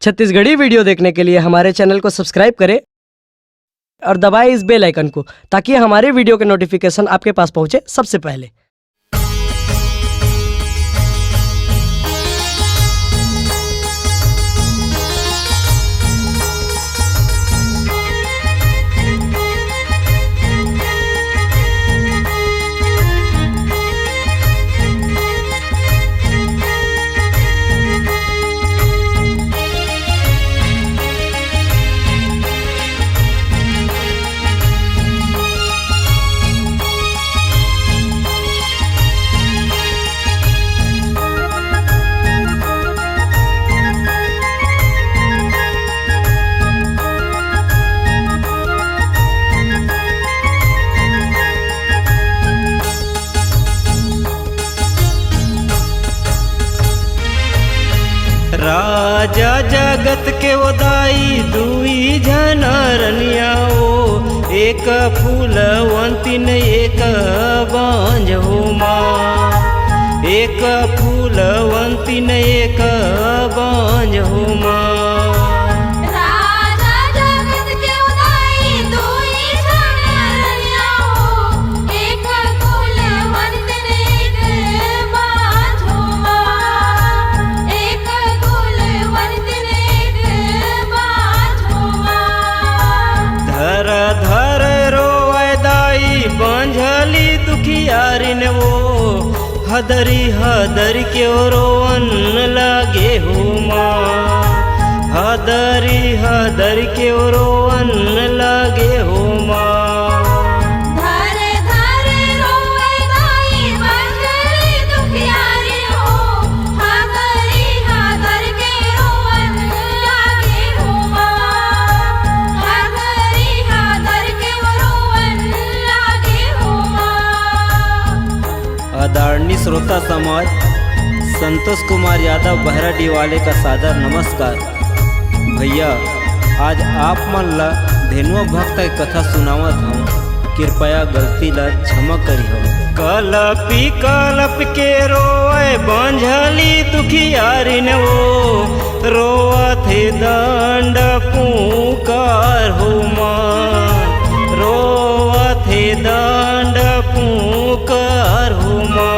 Chhattisgarhi video देखने के लिए हमारे चैनल को सब्सक्राइब करें और दबाएं इस बेल आइकन को ताकि हमारे वीडियो के नोटिफिकेशन आपके पास पहुंचे सबसे पहले। राजा जगत के ओदाई दुई जनरनिया ओ एक फूलवंती न एक बांझ हो माँ, एक फूलवंती न एक बांझ हो माँ। धर रोए दाई बांझली दुखियारिन वो हदरी हदरी के रोवन लगे हो माँ, हदरी हदरी के रोवन लगे हो माँ। आदरणीय श्रोता समाज, संतोष कुमार यादव बहराडी वाले का सादर नमस्कार। भैया आज आप मन ला धेनुआ भक्त की कथा सुनावत हूँ, कृपया गलती ला क्षमा करी हो। कलपी कलप के रोए बांझली दुखियारिन वो रोवत हे दंड पुकार हो माँ, रोवत हे दंड पुकार हो माँ।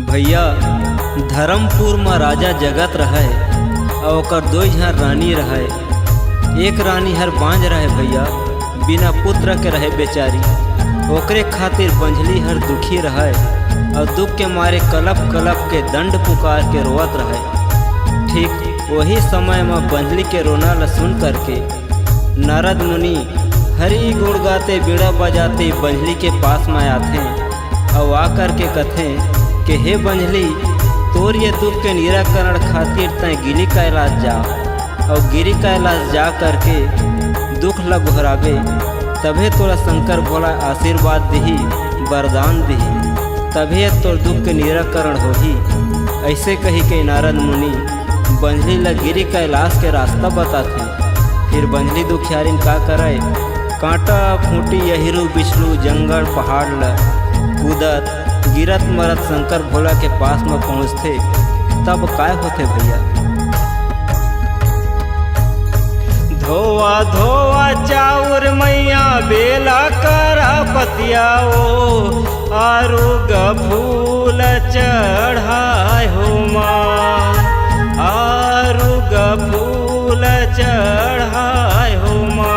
भैया धर्मपुर में राजा जगत रहे और ओकर दो झन रानी रहे। एक रानी हर बांझ रहे भैया, बिना पुत्र के रहे बेचारी, ओकरे खातिर बंझली हर दुखी रहे और दुख के मारे कलप कलप के दंड पुकार के रोवत रहे। ठीक वही समय में बंझली के रोना ला सुन करके नारद मुनि हरि गुण गाते बीड़ा बजाते बंझली के पास में आते और आकर के कथे कि हे बंझली, तोर ये दुख के निराकरण खातिर तय गिरी कैलाश जा और गिरी कैलाश जा करके दुख ल घोराबे, तभे तोरा शंकर भोला आशीर्वाद दिही, वरदान दिही, तभे तोर दुख के निराकरण होही। ऐसे कही के नारद मुनि बंझली ला गिरी कैलाश के रास्ता बताते। फिर बंझली दुखियारिन का करे, कांटा खूंटी यहिरू बिछलू जंगल पहाड़ ला कूदत गिरत मरत शंकर भोला के पास में पहुँचते। तब काय होते भैया, धोआ धोआ चाउर मैया बेला करा पतियाओ आरुग फूल चढ़ाए हो माँ, आरुग फूल चढ़ाए हो माँ।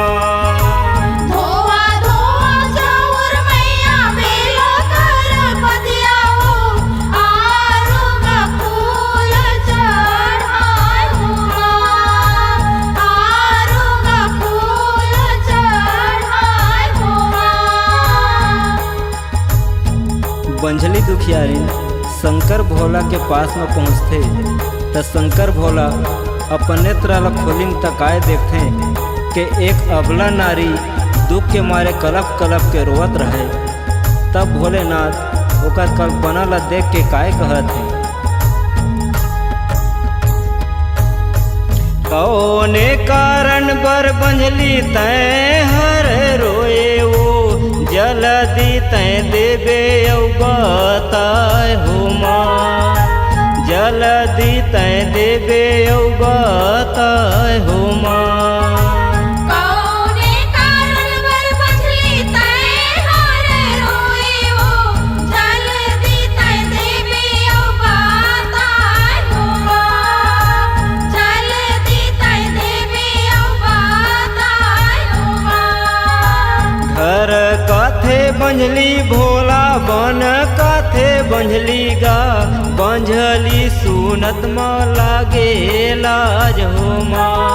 बंझली दुखियारिन शंकर भोला के पास में पहुँचते तो शंकर भोला अपन नेत्र ला खोलिंग तकाए देखते कि एक अबला नारी दुख के मारे कलप कलप के रोवत रहे। तब भोलेनाथ ओकर कल्पना ला देख के काय कहत है, भर बंझली तैं हर रोए वो जल्दी तैं देबे औ बताए हो माँ जल्दी तैं देबे औ बताए हो माँ कौने कारण बर बंझली तैं हर रोए वो जल्दी तैं देबे औ बताए हो माँ जल्दी तैं देबे औ बताए हो माँ घर कथे बंझली भोला बन कथे बंझली गा बंझली सुनत म लागे लाज हो माँ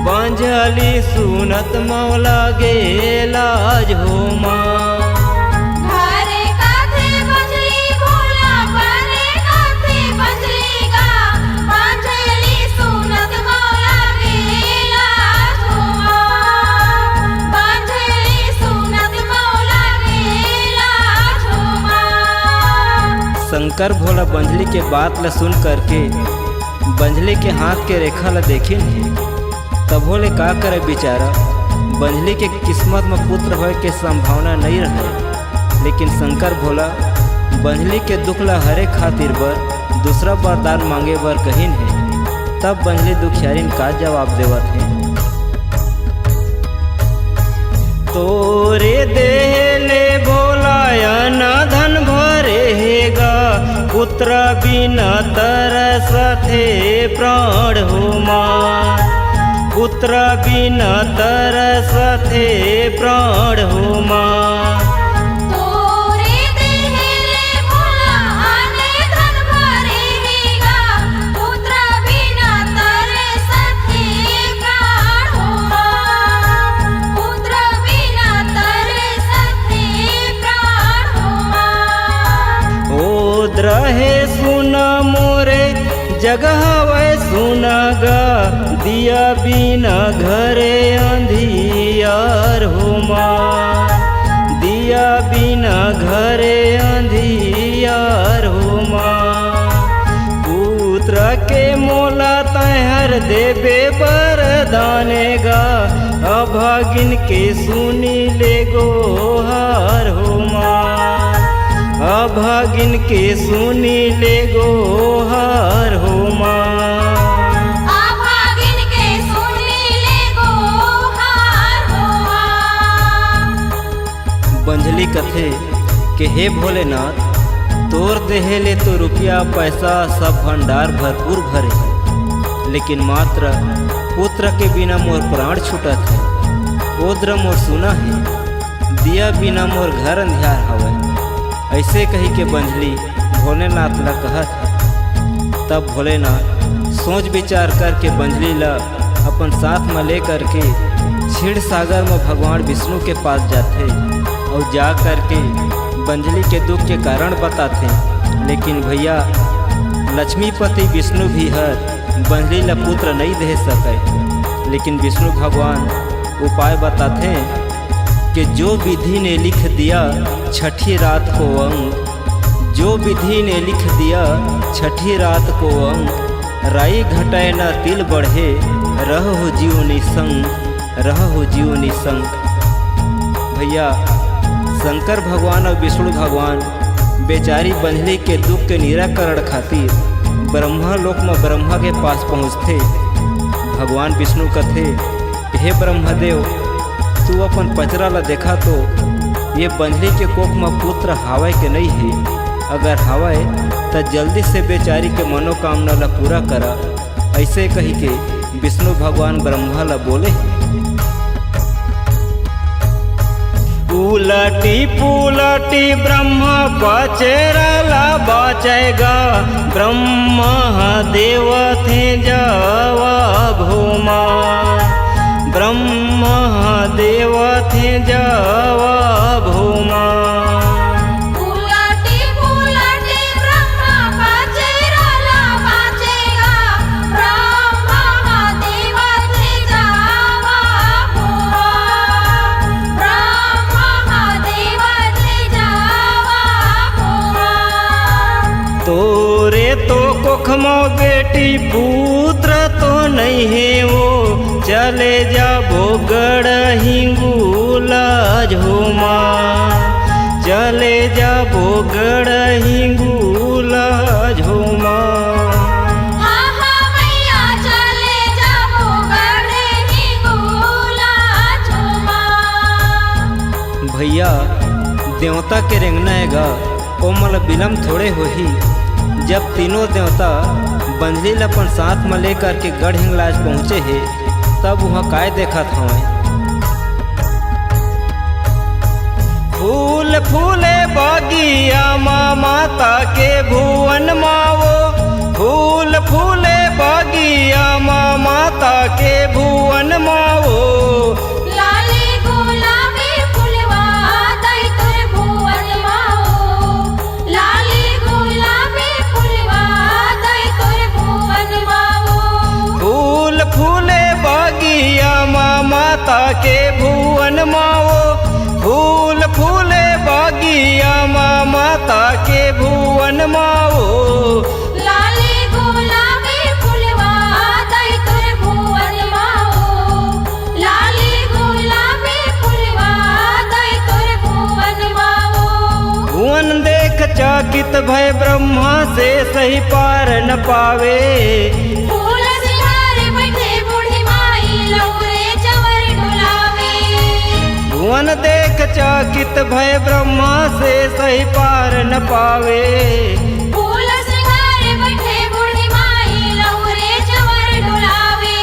बंझली सुनत म लागे लाज हो माँ घरे काथे बंझली भोला बने काथे बंझली गा बंझली सुनत मौला गेला झुमा बंझली सुनत मौला गेला झुमा शंकर भोला बंझली के बात ल सुन करके बंझली के हाथ के रेखा ल देखिन तब भोले का करे बेचारा बंझली के किस्मत में पुत्र होए के संभावना नहीं रहे लेकिन शंकर भोला बंझली के दुख ला हरे खातिर बर दूसरा वरदान मांगे बर कहिन है तब बंझली दुखियारिन का जवाब देवत है तोरे देले भोलायन धन भरेगा पुत्र बिना तरस थे प्राण हो माँ पुत्र बिना तरस थे प्राण हो माँ तोरे देहले भोला आने धन भरेगा पुत्र बिना तरस थे प्राण हो माँ पुत्र बिना तरस थे प्राण हो माँ ओ द्रहे सुन मोरे जगह वै सुना गा दिया बिना घरे अंधियार हो माँ दिया बिना घरे अंधियार हो माँ पुत्र के मोला तैहर देबे बरदाने गा अभागिन के सुनी ले गोहार हो माँ अभागिन के सुनी ले गोहार हो माँ अभागिन के सुनी ले गोहार हो माँ बंझली कथे कि हे भोलेनाथ तोर देहेले तो रुपया पैसा सब भंडार भरपूर भरे लेकिन मात्र पुत्र के बिना मोर प्राण छूटत है ओद्र मोर सुना है दिया बिना मोर घर अंधियार हवै ऐसे कही के बंझली भोलेनाथ ला कहत है तब भोलेनाथ सोच विचार करके बंझली ला अपन साथ में ले करके क्षीर सागर में भगवान विष्णु के पास जाते और जा करके बंझली के दुख के कारण बताते लेकिन भैया लक्ष्मीपति विष्णु भी हर बंझली ला पुत्र नहीं दे सके लेकिन विष्णु भगवान उपाय बताते कि जो विधि ने लिख दिया छठी रात को अंग जो विधि ने लिख दिया छठी रात को अंग राई घटाए न तिल बढ़े रहो जीवनी संग रहो जीवनी संग भैया शंकर भगवान और विष्णु भगवान बेचारी बंझली के दुख के निराकरण खातिर ब्रह्मा लोक में ब्रह्मा के पास पहुँचते भगवान विष्णु कथे हे ब्रह्मदेव तू अपन पचरा ला देखा तो ये बंझली के कोख में पुत्र हावय के नहीं है अगर हावय तो जल्दी से बेचारी के मनोकामना ला पूरा करा ऐसे कही के विष्णु भगवान ब्रह्मा ला बोले उलटी पुलटी ब्रह्मा पचरा ला बचेगा ब्रह्मा देव थे जवाब हो माँ ब्रह्मा देव थे जवाब हो माँ उलटी पुलटी ब्रह्मा पचरा ला बचेगा ब्रह्मा देव थे जवाब हो माँ ब्रह्मा देव थे जवाब हो माँ तोरे तो को खमो बेटी पुत्र तो नहीं है वो, चले जाबो गढ़ हिंगूला झूमा, चले जाबो गढ़ हिंगूला झूमा। हाँ हाँ मैया चले जाबो गढ़ हिंगूला झूमा। भैया देवता के रेंगनाएगा कोमल बिलम थोड़े होही। जब तीनों देवता बंजलील अपन साथ में लेकर के गढ़ हिंगलाज पहुँचे है, तब वहाँ काय देखा था। फूल फूले बागिया माँ माता के भुवन मावो, फूल फूले बागिया माँ माता के भुवन मावो। लाली गुलाबी फुलवा दई तोर भुवन माओ, लाली गुलाबी फुलवा दई तोर भुवन माओ। फूल फूले बागिया माँ माता के भुवन मावो, फूल फूले बागिया माँ माता के भुवन मावो। लाली गुलाबी फुलवा दई तोर भुवन माओ, लाली गुलाबी फुलवा दई तोर भुवन माओ। भुवन देख चकित भय ब्रह्मा से सही पार न पावे, फूल सिंगार बैठे बूढ़ी माई लौरे चवर डुलावे। भुवन देख चकित भय ब्रह्मा से सही पार न पावे। फूल सिंगार बैठे बूढ़ी माई लौरे चवर डुलावे।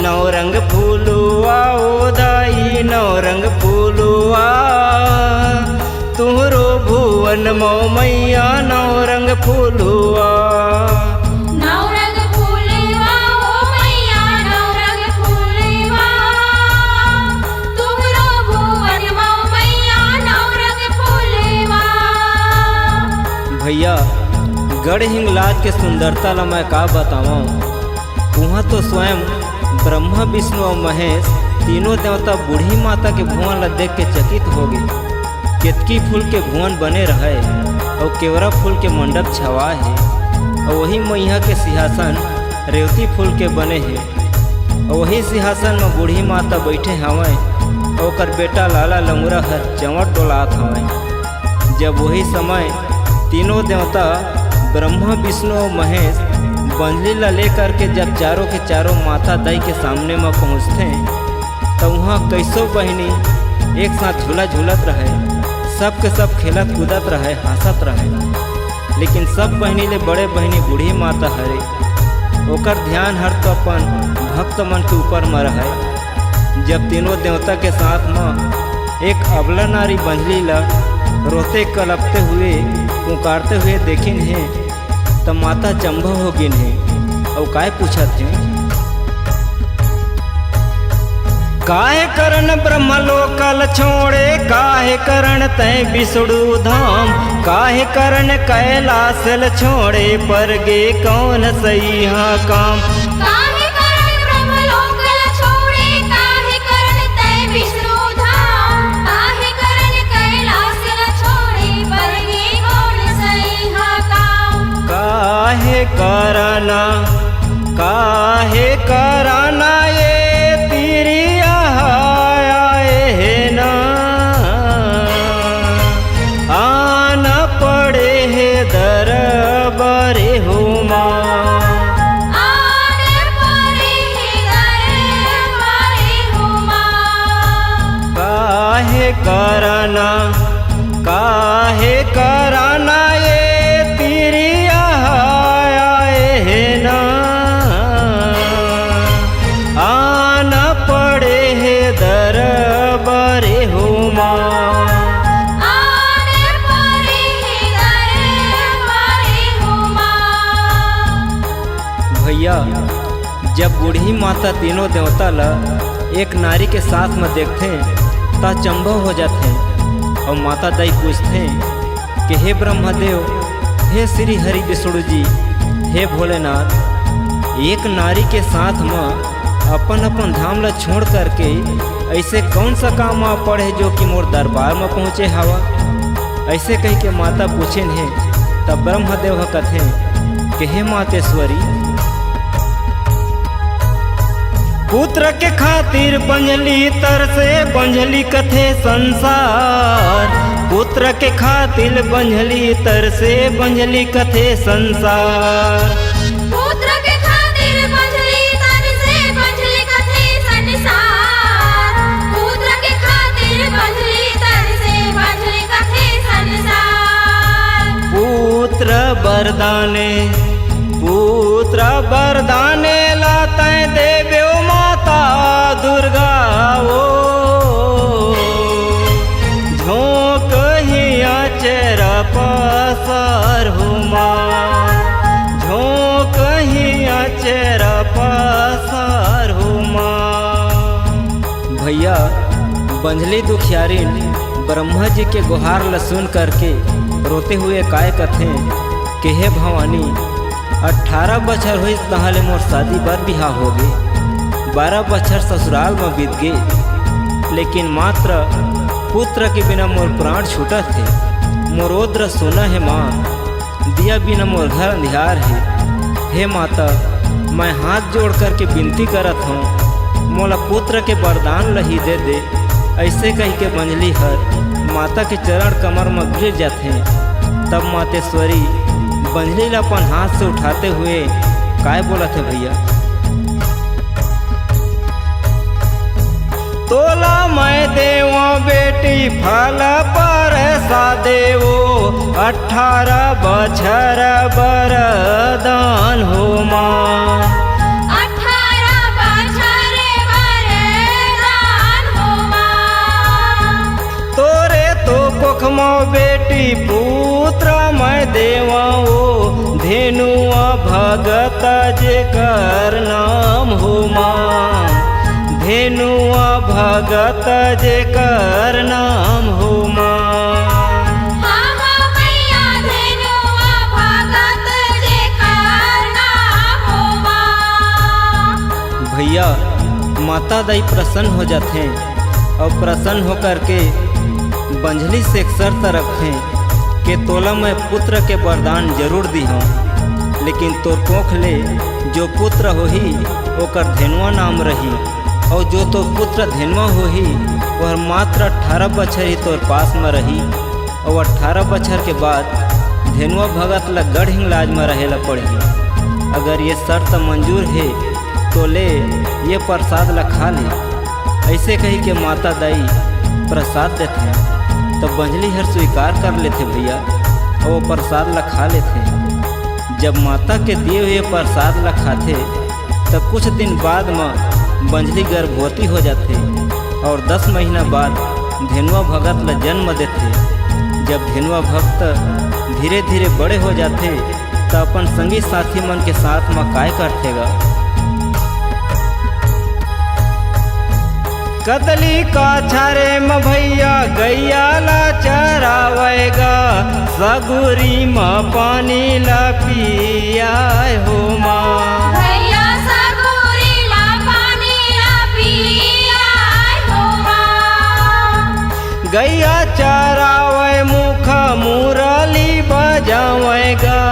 नौरंग फूलुआ ओ दाई नौरंग फूलुआ, तुहरो भुवन मो मैया नौरंग फूलुआ। नवरंग फूलवा ओ मैया नवरंग फूलवा, तुमरो भुवन माओ मैया नवरंग फूलवा। भैया गढ़ हिंगलाज के सुंदरता ला मैं का बताऊँ। वहाँ तो स्वयं ब्रह्मा विष्णु और महेश तीनों देवता बूढ़ी माता के भुवन ला देख के चकित हो गए। केतकी फूल के भुवन बने रहे और केवरा फूल के मंडप छवा है, और वही मैया के सिंहासन रेवती फूल के बने हैं, और वही सिंहासन में बूढ़ी माता बैठे हवें और ओकर बेटा लाला लंगूरा हर चंवट डोलात हवें। जब वही समय तीनों देवता ब्रह्मा विष्णु और महेश बंजली ला लेकर के जब चारों के चारों माता दाई के सामने में पहुँचते हैं, तो वहाँ कैसो बहनी एक साथ झूला झूलत रहे, सब के सब खेलत कूदत रहे, हंसत रहे। लेकिन सब बहनी ले बड़े बहनी बूढ़ी माता हरे, ओकर ध्यान हर तो अपन भक्त मन के ऊपर में रहे। जब तीनों देवता के साथ में एक अबला नारी बंजली ला रोते कलपते हुए पुकारते हुए देखिन है, तब माता चंभा हो गिन है और काय पूछत है। काहे करन ब्रह्मलोकल छोड़े, काहे करन तय विष्णु धाम, काहे करन कैलासल छोड़े पर गे कौन सही हाँ काम। काहे करन ब्रह्मलोक छोड़े, काहे करन तय विष्णु धाम, काहे करन कैलास छोड़े परगे कौन सही हा काम। काहे कराना ये तिरिया आए ना, आना पड़े है दरबारे हुमा। आने परे दरबारे हुमा। काहे कराना ये तिरिया आए ना, आना पड़े है दरबारे हुमा। आने परे दरबारे हुमा। भैया जब बूढ़ी माता तीनों देवता ला एक नारी के साथ में देखते ता चंभव हो जाते और माता दाई पूछते कि हे ब्रह्मदेव, हे श्री हरि विष्णु जी, हे भोलेनाथ, एक नारी के साथ में अपन अपन धाम ला छोड़ करके ऐसे कौन सा काम आ पड़े जो कि मोर दरबार में पहुँचे हवा। ऐसे कह के माता पूछे है, तब ब्रह्मदेव कथे कि हे मातेश्वरी पुत्र के खातिर बंझली तरसे बंझली कथे संसार। पुत्र के खातिर बंझली तरसे बंझली कथे संसार। पुत्र के खातिर बंझली तरसे बंझली कथे संसार। पुत्र के खातिर बंझली तरसे बंझली कथे संसार। पुत्र वरदाने लाते देव्यो माता दुर्गा ओ झोंक हिया चेरा पसार हो माँ। झोंक हिया चेरा पसार हो माँ। भैया बंझली दुखियारिन ब्रह्मा जी के गुहार ल सुन करके रोते हुए काय कथे कि हे भवानी 18 बछर हुई तहाले मोर शादी बर बिहाव हो गए। 12 बछर ससुराल में बीत गए, लेकिन मात्र पुत्र के बिना मोर प्राण छूटत थे। मोर ओद्र सोना है माँ, दिया बिना मोर घर अंधियार है। हे माता मैं हाथ जोड़ करके विनती करत हूँ, मोला पुत्र के वरदान लही दे दे। ऐसे कह के बंझली हर माता के चरण कमर में गिर जाते। तब मातेश्वरी बंझली ला अपन हाथ से उठाते हुए काय बोला थे भैया, तोला मैं देवो बेटी फल पर सा देवो 18 बछर बरदान हो माँ। 18 बछर बरदान हो माँ। तोरे तो कोखमो बेटी पुत्र मैं देवाओ धेनुआ भगत जेकर नाम हो माँ। धेनुआ भगत जेकर नाम हो माँ। हाँ मैया धेनुआ भगत जेकर नाम हो माँ। भैया माता दाई प्रसन्न हो जाते और प्रसन्न होकर के बंझली से एक शर्त रखते कि तोला मैं पुत्र के वरदान जरूर दी हूँ, लेकिन तोर कोख ले जो पुत्र होही ओकर धेनुआ नाम रही, और जो तो पुत्र धेनुआ होही वह मात्र 18 बछर ही तोर पास में रही। और 18 बछर के बाद धेनुआ भगत ला गढ़ हिंगलाज में रहेला पड़ी। अगर ये शर्त मंजूर है तो ले ये प्रसाद ला खा ले। ऐसे कही के माता दाई प्रसाद देते तो बंझली हर स्वीकार कर लेते भैया, और वो प्रसाद ला खा लेते। जब माता के दिए हुए प्रसाद ला खाते तब कुछ दिन बाद में बंझली गर्भवती हो जाते, और 10 महीना बाद धेनुआ भगत ला जन्म देते। जब धेनुआ भक्त धीरे धीरे बड़े हो जाते तो अपन संगी साथी मन के साथ में काय करतेगा, कदली का छारे में भैया गैया ला चरावेगा। सगुरी में पानी ला पियाए हो माँ। भैया सगुरी ला पानी ला पियाए हो माँ। गैया चरावे मुख मुरली बजावेगा।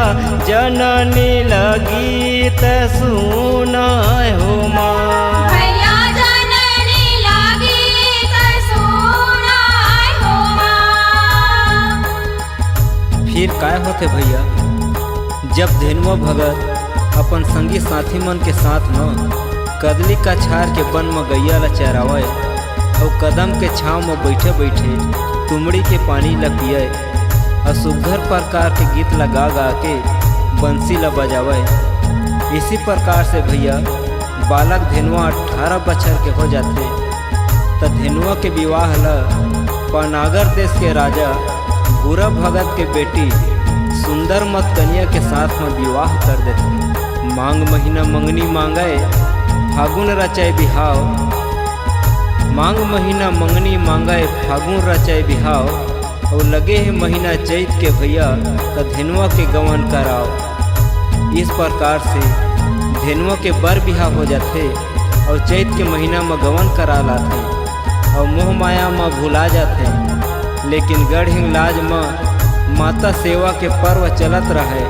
जननी लगीत सुनाए हो माँ। भैया जननी लगीत सुनाए हो माँ। फिर काय होते भैया, जब धेनुआ भगत अपन संगी साथी मन के साथ में कदली का छार के वन में गैया ला चरावे और कदम के छाँव में बैठे बैठे तुमड़ी के पानी ला पिए और सुघर प्रकार के गीत लगा गा के बंसी ला बजावे। इसी प्रकार से भैया बालक धेनुआ 18 बछर के हो जाते तो धेनुआ के विवाह ला पनागर देश के राजा बुरा भगत के बेटी सुंदर मत कन्या के साथ में विवाह कर देते। मांग महीना मंगनी मांगे फागुन रचाए बिहाव। मांग महीना मंगनी मांगे फागुन रचाए बिहाव, और लगे है महीना चैत के भैया तो धेनुआ के गवन कराओ। इस प्रकार से धेनुआ के बर बिहाव हो जाते और चैत के महीना में गवन करा लाते और मोह माया में भुला जाते। लेकिन गढ़ हिंगलाज में माता सेवा के पर्व चलत रहे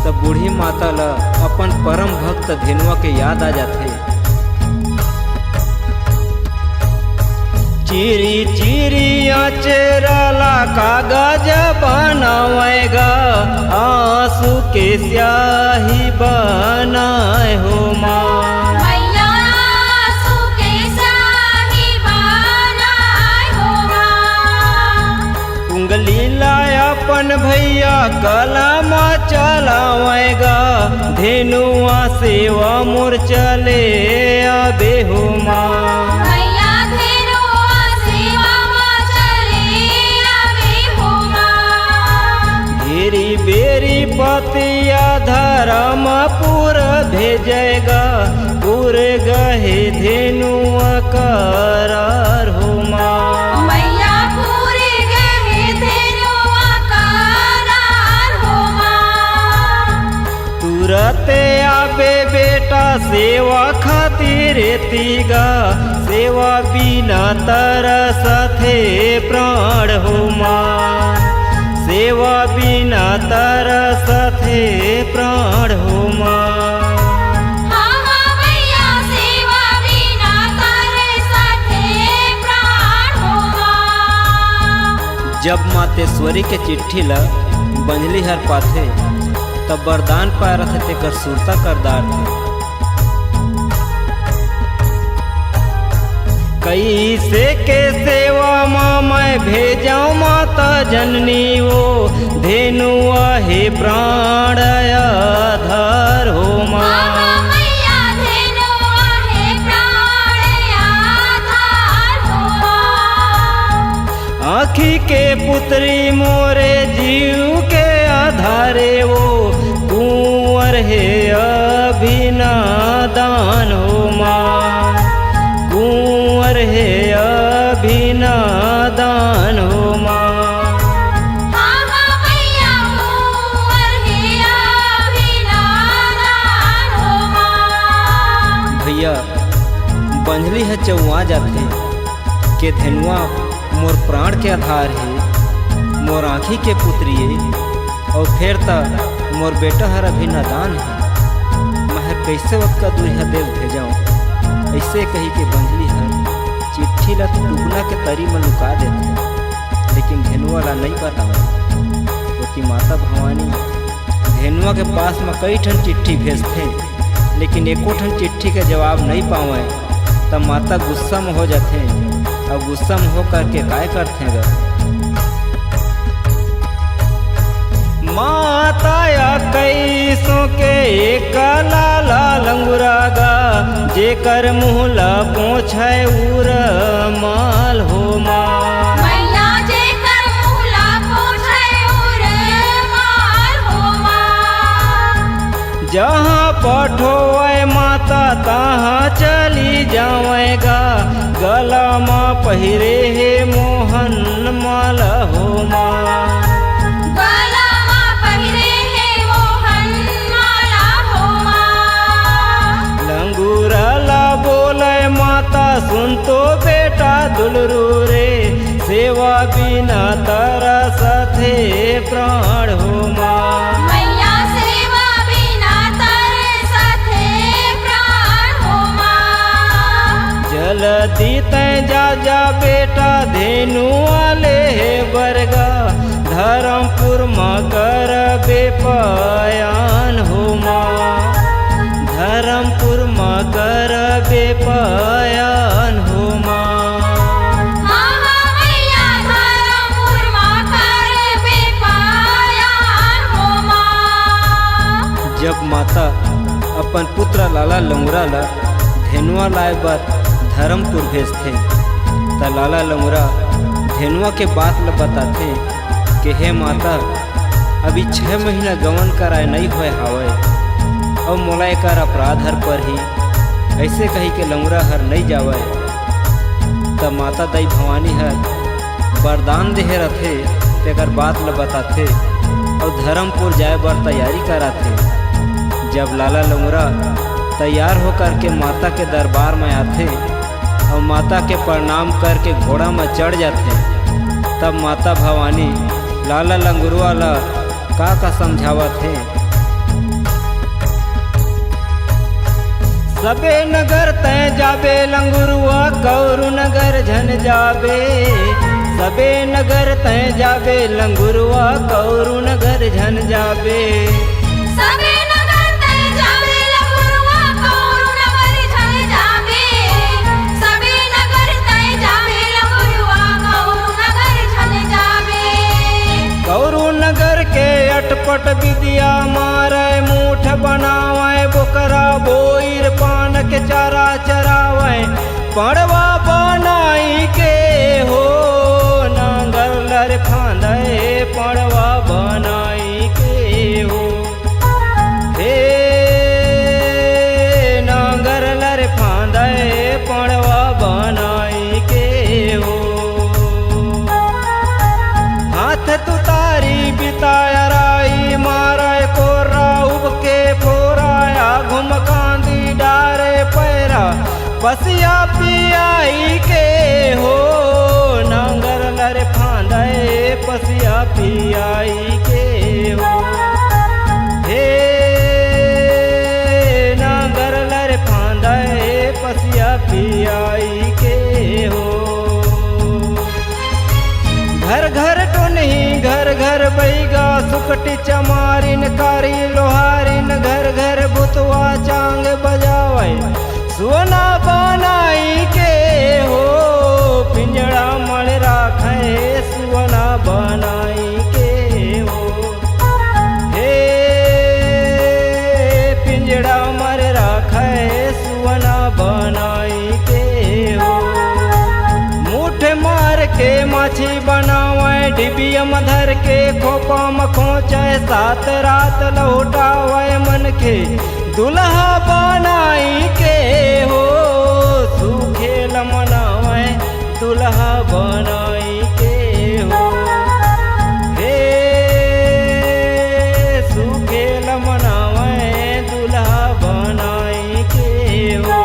तो तब बूढ़ी माता ला अपन परम भक्त धेनुआ के याद आ जाथे। चिरी चिरी अचरला कागज बनावेगा, आंसू के स्याही बनाए हो माँ। मैया आंसू के स्याही बनाए हो माँ। उंगली लाया अपन भैया कलम चलावेगा, धेनुआ सेवा मोर चले आबे हो माँ। मैया धेनुआ सेवा माँ चले आवे हो माँ। घेरी बेरी पतिया धर्मपुर भेजेगा, पुर गहे धेनुआ करार हो माँ। मैया पूरे गहे धेनुआ करार हो माँ। तुरते आबे बेटा सेवा खातिर तीगा, सेवा बिना तरसथे प्राण हो माँ। सेवा बिना तरसथे प्राण हो माँ। हाँ हाँ मैया सेवा बिना तरसथे प्राण हो माँ। जब मातेश्वरी के चिट्ठी ला बंजली हर पाथे, तब वरदान पाए रथे तेकर सुरता करदार थे। कैसे के सेवा माँ मैं भेजाऊँ माता जननी वो, धेनुआ हे प्राण आधार हो माँ। मैया धेनुआ हे प्राण आधार हो माँ। आँखी के पुत्री मोरे जीव के आधारे वो, कुंवर हे अभिनादान हो माँ। कुंवर हे अभिनादान हो माँ। हाँ हाँ मैया कुंवर हे अभिनादान हो माँ। भैया बंजली है चौआ जाते के धेनुआ मोर प्राण के आधार है, मोर आँखी के पुत्री है, और फिर त मोर बेटा हर अभी नादान है। मैं कैसे वक्त का दूरिया देव भेजाऊँ, ऐसे कही के बंजली हर चिट्ठी ला टुकना के तरी में लुका देते, लेकिन धेनुआ ला नहीं बताऊँ। क्योंकि माता भवानी धेनुआ के पास में कई ठन चिट्ठी भेजते, लेकिन एको ठन चिट्ठी के जवाब नहीं पावे, तब माता गुस्सा में हो जाते, और गुस्सा में हो करके काय करते गा। माता या कैसों के एक लाला लंगुरागा, जेकर मुहला पोछे उर माल हो माँ। मैया जेकर मुहला पोछे उर माल हो माँ। जहाँ पठोए माता तहाँ चली जावेगा, गला माँ पहिरे हे मोहन माला हो माँ। गला माँ पहिरे हे मोहन माला हो माँ। लंगूरला बोले माता सुन तो बेटा दुलरू रे, सेवा बिना तरसथे प्राण हो माँ। मैया सेवा बिना तरसथे प्राण हो माँ। जल्दी तय जा बेटा धेनुआ ले बरगा, धर्मपुर माँ कर बेपायान हो माँ। धर्मपुर माँ कर बेपायान हो माँ। हाँ हाँ मैया धर्मपुर माँ कर बेपायान हो माँ। जब माता अपन पुत्र लाला लंगुरा ला धेनुआ लाए बर धर्मपुर भेजते, त लाला लंगुरा धेनुआ के बात ल बताते कि हे माता, अभी 6 महीना गवन कराए नहीं हुए हावे, और मोला एकर अपराध हर पर ही ऐसे कही के लंगुरा हर नहीं जावे। तब माता दाई भवानी हर वरदान देहे रथे, तेकर बात ल बताथे, और धर्मपुर जाए बर तैयारी कराथे। जब लाला लंगुरा तैयार होकर के माता के दरबार में आते, और माता के प्रणाम करके घोड़ा में चढ़ जाते, तब माता भवानी लाला लंगुरवा ला का समझावत है सबे नगर तय जाबे लंगुरुआ कौरु नगर झन जाबे सबे नगर तय जाबे लंगुरुआ कौरु नगर झन जाबे सबे नगर तय जाबे लंगुरुआ कौरु नगर झन जाबे सबे नगर तय जाबे लंगुरुआ कौरु नगर झन जाबे कौरु नगर के अटपट विद्या मारे मूठ बनावे बोकरा बोईर पान के चारा चरावे पड़वा बनाई के हो नांगर लर फांदे पड़वा बनाई के हो हे नांगर लर फांदे पड़वा बनाई के हो हाथ तुतारी बिताया राई मारे कोरा उब के फोराया घुम कांदी डारे पैरा बसिया पियाई के हो नांगर लर फांदे पसिया पियाई के हो हे नांगर लर फांदे पसिया पियाई के हो घर घर टोनही घर घर बैगा सुकटी चमारिन कारी लोहारिन घर घर भुतवा चांग बजावे सोना बनाई के हो पिंजड़ा मल राखे सोना बनाई के हो हे पिंजड़ा मल राखे सोना बनाई के हो मुठ मार के माछी बनावे डिबिया धर के खोपा में खोचे सात रात लौटावे मन के दुल्हा बनाई के हो सुखेल मनावे दुल्हा बनाई के हो हे सुखेल मनावे दुल्हा बनाई के हो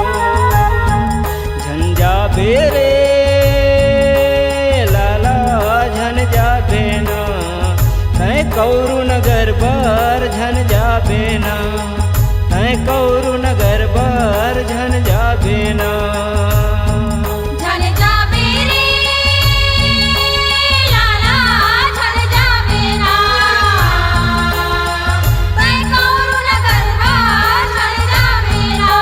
झंझा बेरे कौरु नगर बर झन जाबे ना तय कौरु नगर बर झन जाबे ना झन जाबे रे लाला झन जाबे ना तय कौरु नगर बार झन जाबे ना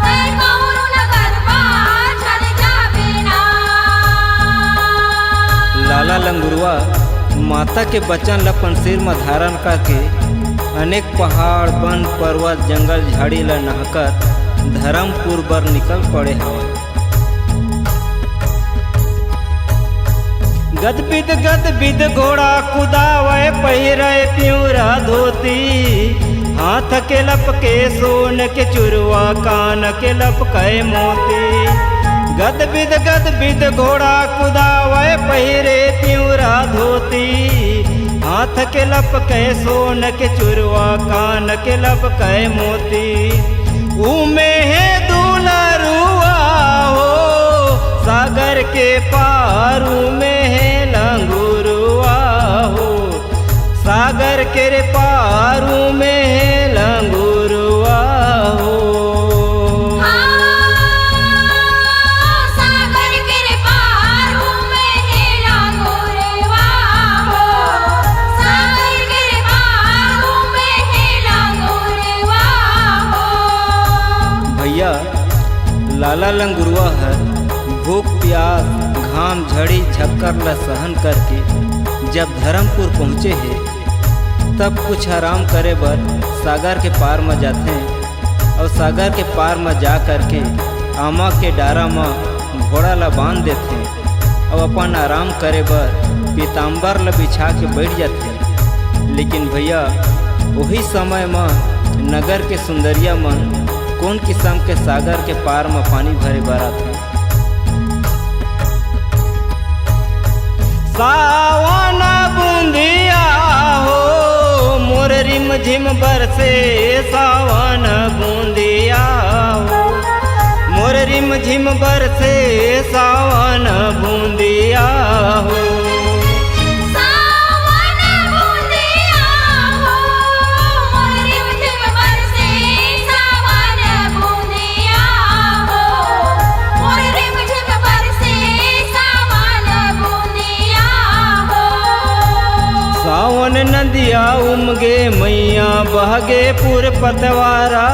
तय कौरु नगर बार झन जाबे ना लाला लंगुरुआ माता के बचन लपन सिर में धारण करके अनेक पहाड़ वन पर्वत जंगल झाड़ी ल नहकर धर्मपुर बर निकल पड़े हवा गदबिद घोड़ा कुदावे पहिरे प्यूरा धोती हाथ के लपके सोन के चुरवा कान के लपके मोती गदबिद घोड़ा कुदावे पहिरे प्यूरा धोती हाथ के लपके सोन के चुरवा कान के लपके मोती उमे है दुलरुआ हो सागर के पारू में है लंगुरुआ हो सागर के रे पारू में है लंगुरुआ हो लाला लंगुरुआ है भूख प्यास घाम झड़ी झक्कर ल सहन करके जब धर्मपुर पहुँचे हैं तब कुछ आराम करे बर सागर के पार में जाते हैं और सागर के पार में जा करके आमा के डारा में घोड़ा ला बांध देते हैं और अपन आराम करे बर पीताम्बर ल बिछा के बैठ जाते हैं। लेकिन भैया वही समय में नगर के सुंदरिया मन कौन किस्म के सागर के पार में पानी भरे बारा था। सावन बूंदिया हो मोर रिम झिम बरसे सावन बूंदिया हो मोर रिम झिम बरसे सावन बूंदिया हो सावन बूंदिया उमगे मैया बहगे पुर पतवारा,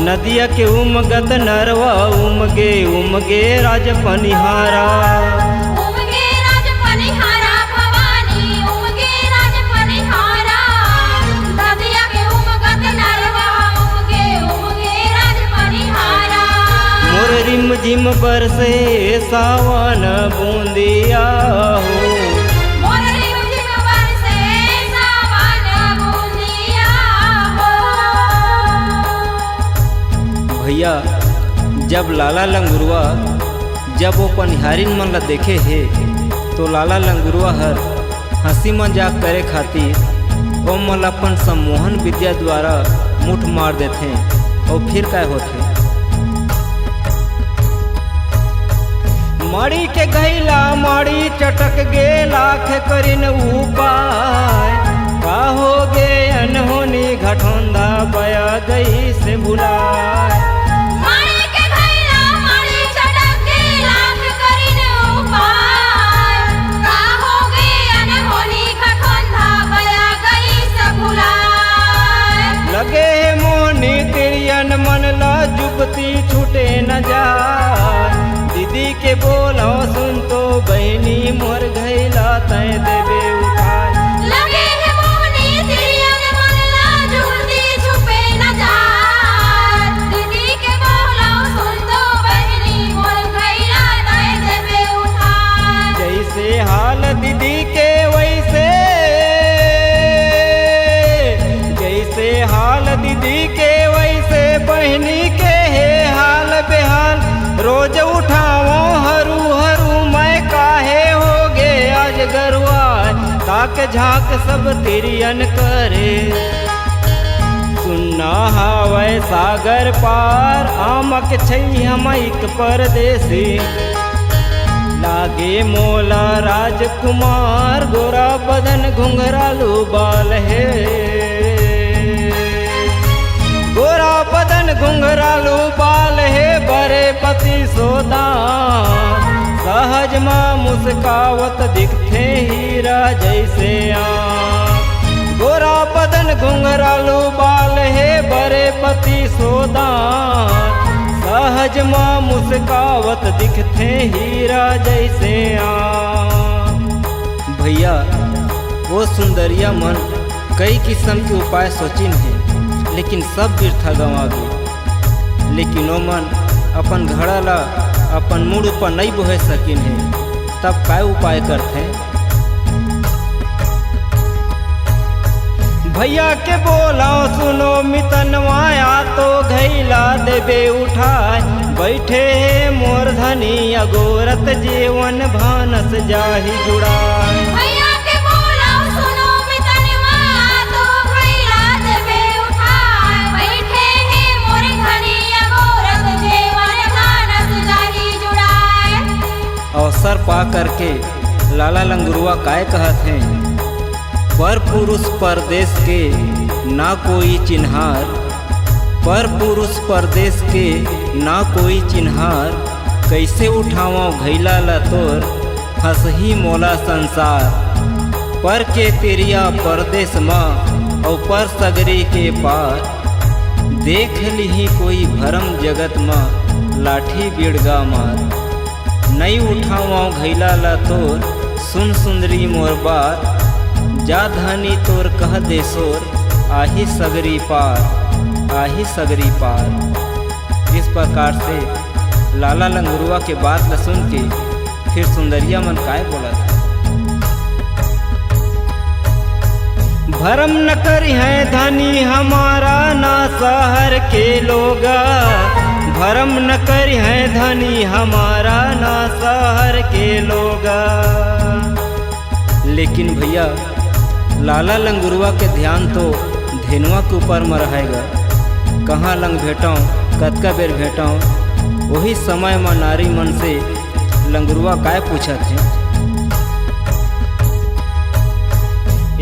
नदिया के उमगत नरवा उमगे उमगे राज पनिहारा। उमगे राज पनिहारा भवानी, उमगे राज पनिहारा, नदिया के उमगत नरवा उमगे उमगे राज पनिहारा। मोर रिम झिम बरसे सावन बूंदिया हो, मोर रिम झिम बरसे सावन बूंदिया हो। भैया जब लाला लंगुरवा जब वो पनिहारिन मन ला देखे हे तो लाला लंगुरवा हर हंसी मजाक करे खातिर ओ मन अपन सम्मोहन विद्या द्वारा मुठ मार देथे। और फिर क्या होथे, माड़ी के गैला माड़ी चटक गे लाख करिन उपाय, का हो गे अनहोनी घटोंदा बया गई से भुलाए। माड़ी के घैला माड़ी चटक गे लाख करिन उपाय, का हो गे अनहोनी घटोंदा बया गई से भुलाए। लगे मोहनी तिरियन मन ला जुबती छूटे न जाए, दीदी के बोलो सुन तो बहनी मोर घैला तय देवे उठाए। लगे है मोहनी तिरियन मन ला जुबती छुपे न जाए, दीदी के बोलो सुन तो बहनी मोर घैला तय देवे उठाए। जैसे हाल दीदी के वैसे, जैसे हाल दीदी के वैसे बहनी के है हाल बेहाल। रोज उठाओ हरू हरू मैं काहे हो गे आज गरुआ, ताक झाक सब तिरियन करे। सुनना हावै सागर पार आमक छै हमैक परदेसी, लागे मोला राजकुमार गोरा बदन घुंघरालू बाल है। गोरा बदन घुंघरालू बाल है बरे पति सोदा, सहज माँ मुस्कावत दिखते हीरा जैसे आँख। गोरा बदन घुंघरालू बाल है बरे पति सोदा, सहज माँ मुस्कावत दिखते हीरा जैसे आँख। भैया वो सुंदरिया मन कई किस्म के उपाय सोचिन है, लेकिन सब बिरथा गंवा गए। लेकिन ओ मन अपन घड़ा ला अपन मूड ऊपर नहीं बोहे सकिन है, तब काय उपाय करते। भैया के बोला सुनो मितनवा तो घैला देबे उठाए, बैठे है मोर धनी अगोरत जीवन भानस जाहि जुड़ाए। भैया के बोला सुनो मितनवा तो घैला देबे उठाए, बैठे हैं मोर धनी अगोरत जीवन भानस जाहि जुड़ाए। अवसर पा करके लाला लंगुरवा काय कहत हैं, पर पुरुष परदेश के ना कोई चिन्हार, पर पुरुष परदेश के ना कोई चिन्हार, कैसे उठावा घैला ला तोर हंसही मोला संसार। पर के तेरिया परदेश माँ और पर सगरी के पार, देख लिही कोई भरम जगत माँ लाठी बिड़गा मार। नहीं उठावा घैला ला तोर सुन सुंदरी मोर बात, जा धनी तोर कह दे सोर आही सगरी पार, आही सगरी पार। इस प्रकार से लाला लंगुरवा के बात ल सुन के फिर सुंदरिया मन काय बोला था, भरम न करी है धनी हमारा ना शहर के लोगा, भरम न करी है धनी हमारा ना शहर के लोगा। लेकिन भैया लाला लंगुरवा के ध्यान तो धेनुआ के ऊपर में रहेगा। कहाँ लंग भेटाऊँ कतका बेर भेटाऊँ, वही समय में नारी मन से लंगुरवा काय पूछत है।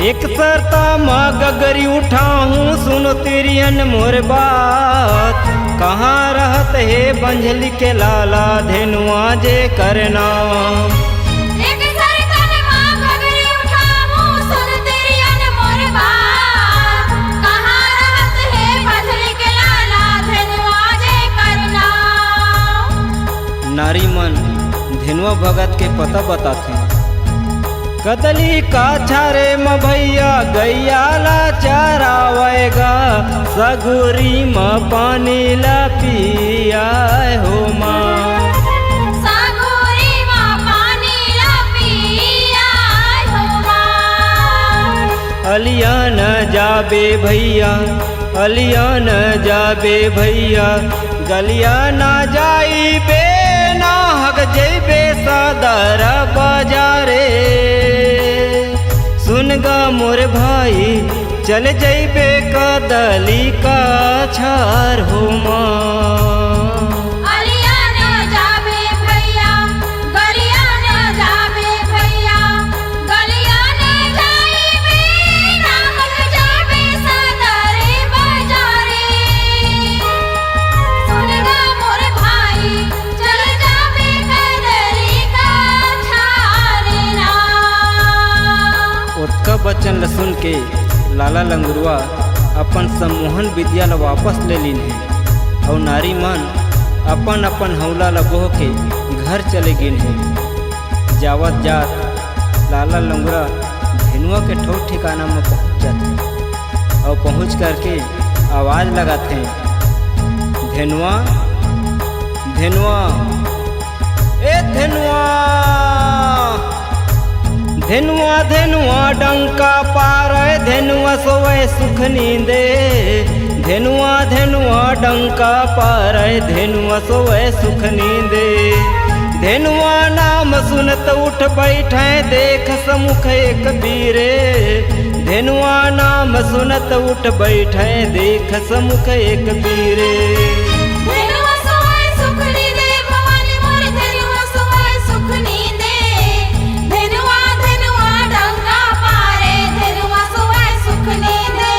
एक सरता माँ गगरी उठाऊँ सुनो तिरियन मोर बात, कहाँ रहत है बंझली के लाला धेनुआ जे करना। एक सरतन माँ गगरी उठाऊँ सुन तिरियन मोर बात, धेनुआ भगत के पता बताथे। कदली का छारे म भैया गैया ला चरावेगा, सगुरी म पानी ला पिया हो माँ। सागोरी माँ पानी ला पिया हो माँ। अलिया न जाबे भैया, अलिया न जाबे भैया, गलिया न जाइबे ना हग जैबे सदर बाजारे। सुन गा मोर भाई चल जैबे कदली का छार हो माँ। अलिया न जाबे भैया, गलिया न जाबे भैया, गलिया न जाइबे नाहक जाबे सदरे बाजारे। सुन गा मोर भाई चल जाबे कदली का छारे ना। ओतका बच्चन ल सुन के लाला लंगुरवा अपन सम्मोहन विद्या ला वापस ले लीन है और नारी मन अपन अपन हौला ला बोह के घर चले गिन है। जावत जात लाला लंगुरा धेनुआ के ठोक ठिकाना में पहुंच जाते और पहुंच करके आवाज लगाते, धेनुआ धेनुआ ए धेनुआ, धेनुआ धेनुआ डंका पार, धेनुआ सोवे सुख नींदे। धेनुआ धेनुआ डंका पार, धेनुआ सोवे सुख नींदे। धेनुआ नाम सुनत उठ बैठे देख समुख एक बीरे। धेनुआ नाम सुनत उठ बैठे देख समुख एक बीरे। धेनुआ सोए सुख नींदे भवानी मोर, धेनुआ सोए सुख नींदे। धेनुआ धेनुआ डंका पारे, धेनुआ सोए सुख नींदे।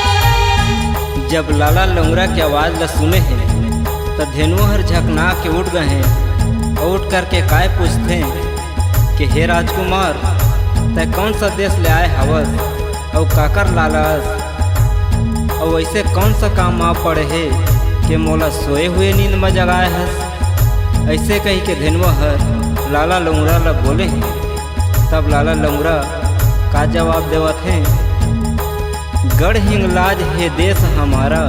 जब लाला लंगुरा की आवाज ला सुने हैं तो धेनुआ हर झकना के उठ गए हैं और उठ करके काय पूछते कि हे राजकुमार तय कौन सा देश ले आए हवस और काकर लालस, और वैसे कौन सा काम आ पड़े है कि मोला सोए हुए नींद में जगाए हस। ऐसे कही के धेनुआ हर लाला लंगुरा ला बोले हैं। तब लाला लंगुरा का जवाब देवत हैं, गढ़ हिंगलाज है देश हमारा,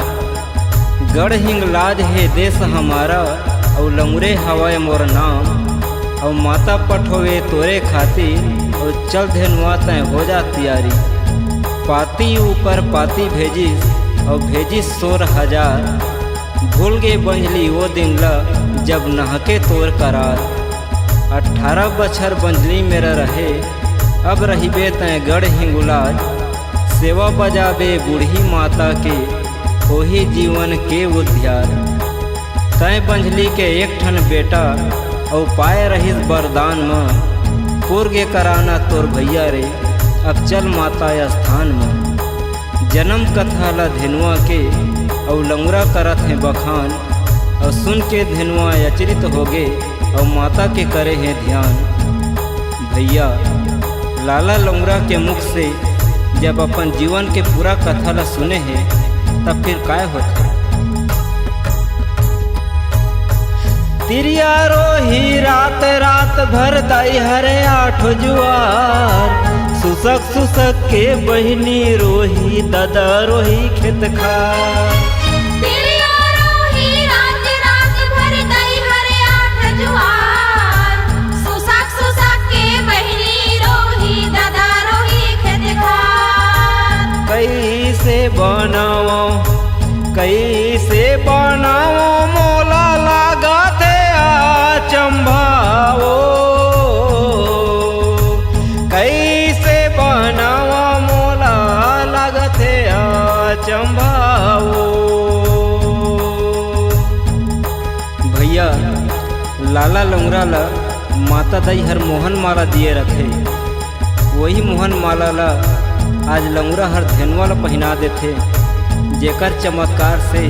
गढ़ हिंगलाज है देश हमारा, और लंगुरे हवाए मोर नाम, और माता पठोवे तोरे खातिर, और चल धेनुआ तय हो जा तैयारी। पाती ऊपर पाती भेजिस और भेजिस 16,000, भूल गे बंजली वो दिन ला जब नहके तोर करार। 18 बछर बंजली मेरा रहे, अब रहीबे तय गढ़ हिंगुलाज, सेवा बजाबे बूढ़ी माता के होही जीवन के उद्धार। तय बंजली के एक ठन बेटा और पाए रहिस वरदान में, पूर्गे कराना तोर भैया रे अब चल माता स्थान में। जन्म कथा ला धेनुआ के और लंगुरा करत हैं बखान, और सुन के धेनुआ अचरित होगे और माता के करे हैं ध्यान। भैया लाला लंगुरा के मुख से जब अपन जीवन के पूरा कथा ला सुने हैं तब फिर काय होता। तिरिया रोही रात रात भर दाई हरे 8 जुआर, सुसक सुसक के बहिनी रोही दादा रोही खेत खार। तिरिया रोही रात रात भर दाई हरे 8 जुआर, सुसक सुसक के बहिनी रोही दादा रोही खेत खार। कैसे बनाओ कैसे बनाओ मोला लागा थे चंभाओ, कैसे बनावा मोला लागत है चंभाओ। भैया लाला लंगुरा ला माता दाई हर मोहन माला दिए रखे, वही मोहन माला ला आज लंगुरा हर धेनुआ ला पहना देथे, जेकर चमत्कार से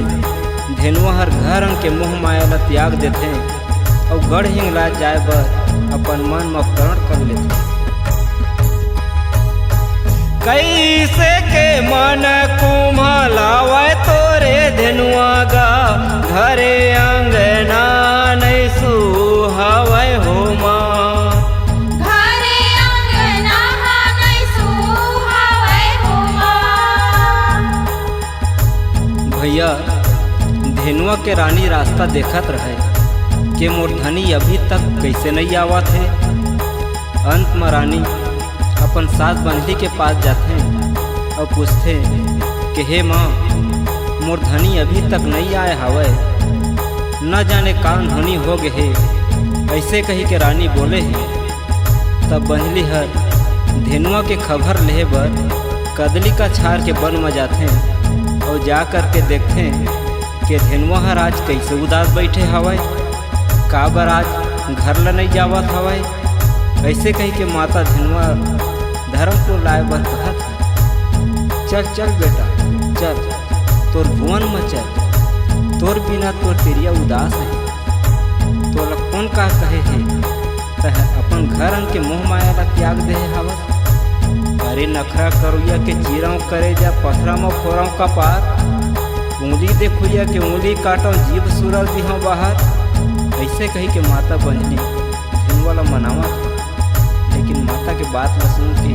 धेनुआ हर घर रंग के मोह माया ला त्याग देथे और गढ़ हिंगलाज जाए बर अपन मन में प्रण कर लेते। कैसे के मन कुम्हलावे तोरे धेनुआ गा, घरे अंगना नहीं सुहावे हो माँ। धेनुआ के रानी रास्ता देखत रहे कि मोर धनी अभी तक कैसे नहीं आवत है। अंत में रानी अपन सास बंधली के पास जाते और पूछते कि हे माँ, मोर धनी अभी तक नहीं आए हवे, न जाने कान होनी हो गए है। ऐसे कही के रानी बोले है। तब बंधली हर धेनुआ के खबर ले बर कदली का छार के बन में जाते और जा कर के देखते कि धेनुआ हर आज कैसे उदास बैठे हवाए, का बर आज घर ला नहीं जावत हवाए। ऐसे कही के माता धेनुआ धर्मपुर लाए बर कहा था, चल चल बेटा चल, तोर भुवन में चल, तोर बिना तोर तेरिया उदास है। तोला कौन का कहे है तह अपन घर अंग के मोह माया ला त्याग दे हवस। अरे नखरा करुया के चीराव करे जा पथरा में फोराव का पार, उंगली देखुया के उंगली काटो जीभ सुरल दिहो बाहर। ऐसे कही के माता बंधली धेनुआ ला मनावा था, लेकिन माता के बात ला सुन के